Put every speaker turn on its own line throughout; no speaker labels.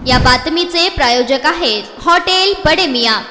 या बातमीचे प्रायोजक आहेत हॉटेल बडे मियां।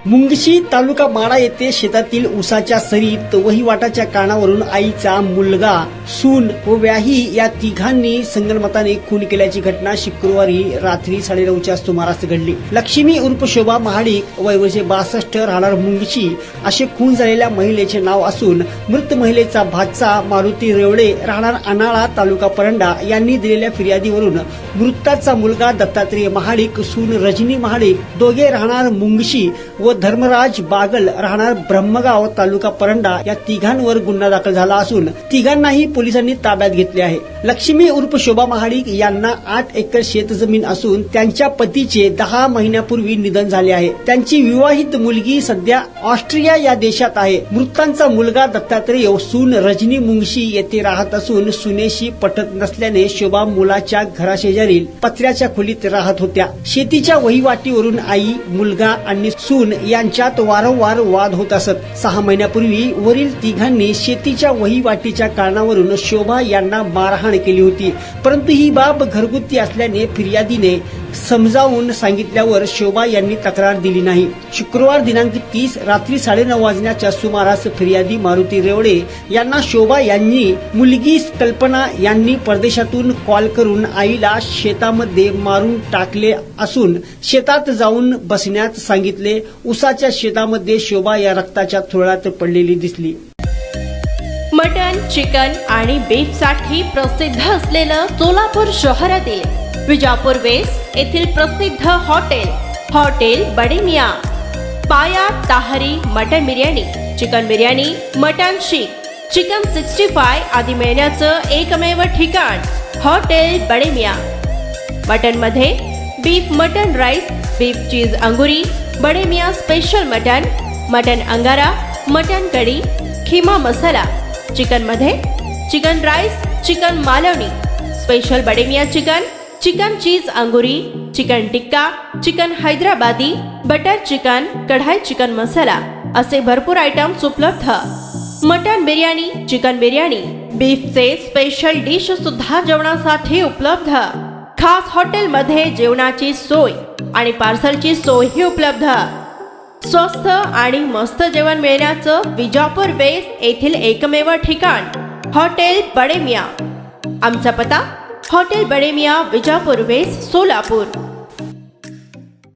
मुंगशी तालुका माडा येथे शेतातील ऊसाच्या सरीत वहिवाटाच्या कारणावरून आईचा मुलगा, सून व व्याही या तिघांनी संगनमताने खून केल्याची घटना शुक्रवारी रात्री 9:30च्या सुमारास घडली। लक्ष्मी उर्फ शोभा महाडिक वय वर्षे 62 राहणार मुंगशी असे खून झालेल्या महिलेचे नाव असून मृत महिलेचा भाचा मारुती रेवळे राहणार अनाळा तालुका परंडा यांनी दिलेल्या फिर्यादीवरून मृताचा मुलगा दत्तात्रेय महाडिक, सून रजनी महाडिक दोघे राहणार मुंगशी व धर्मराज बागल राहणार ब्रह्मगाव तालुका परंडा या तिघांवर गुन्हा दाखल झाला असून तिघांनाही पोलिसांनी ताब्यात घेतले आहे। लक्ष्मी उर्फ शोभा महाडिक यांना 8 एकर शेतजमीन असून त्यांच्या पतीचे 10 महिन्यापूर्वी निधन झाले आहे। त्यांची विवाहित मुलगी सध्या ऑस्ट्रिया या देशात आहे। मृतांचा मुलगा दत्तात्रेय, सून रजनी मुंगशी येथे राहत असून सुनेशी पटत नसल्याने शोभा मुलाच्या घराशेजारील पत्र्याच्या खोलीत राहत होत्या। शेतीच्या वहिवाटीवरून आई, मुलगा आणि सून यांच्यात वारंवार वाद होत असत। 6 महिन्यापूर्वी वरील तिघांनी शेतीच्या वहिवाटीच्या कारणावरून शोभा यांना मारहाण केली होती, परंतु ही बाब घरगुती असल्याने फिर्यादीने समजावून सांगितल्यावर शोभा यांनी तक्रार दिली नाही। शुक्रवार दिनांक 30 रात्री 9:30 वाजण्याच्या सुमारास फिर्यादी मारुती रेवळे यांना शोभा यांनी मुलगी कल्पना यांनी परदेशातून कॉल करून आईला शेतामध्ये मारून टाकले असून शेतात जाऊन बसण्यात सांगितले। ऊसाच्या शेतामध्ये शोभा या रक्ताच्या थोड्यात पडलेली दिसली।
मटन, चिकन आणि बीफ साठी प्रसिद्ध असलेलं सोलापूर शहरातील विजापूर वेस्ट येथील प्रसिद्ध hotel Bade Miyan. Paya tahari mutton biryani, chicken biryani, mutton seekh, chicken 65 आदी मिळण्याचं एकमेव ठिकाण हॉटेल बडे मियां। मटन मध्ये beef mutton rice, beef cheese angoori, Bade Miyan special mutton angara, mutton kadhi, keema masala. Chicken मध्ये chicken rice, chicken Malvani, special Bade Miyan chicken cheese angoori, chicken tikka, chicken Hyderabadi, butter chicken, kadai chicken masala असे भरपूर आयटम्स उपलब्ध। मटन बिर्याणी, चिकन बिर्याणी, बीफचे स्पेशल डिश सुद्धा जेवणासाठी उपलब्ध। खास हॉटेलमध्ये जेवणाची सोय आणि पार्सलची सोयही उपलब्ध। स्वस्त आणि मस्त जेवण मिळण्याचं विजापूर वेस्ट येथील एकमेव ठिकाण हॉटेल बडे मियां। आमचा पत्ता हॉटेल बडे मियां, विजापूर वेस्ट, सोलापूर।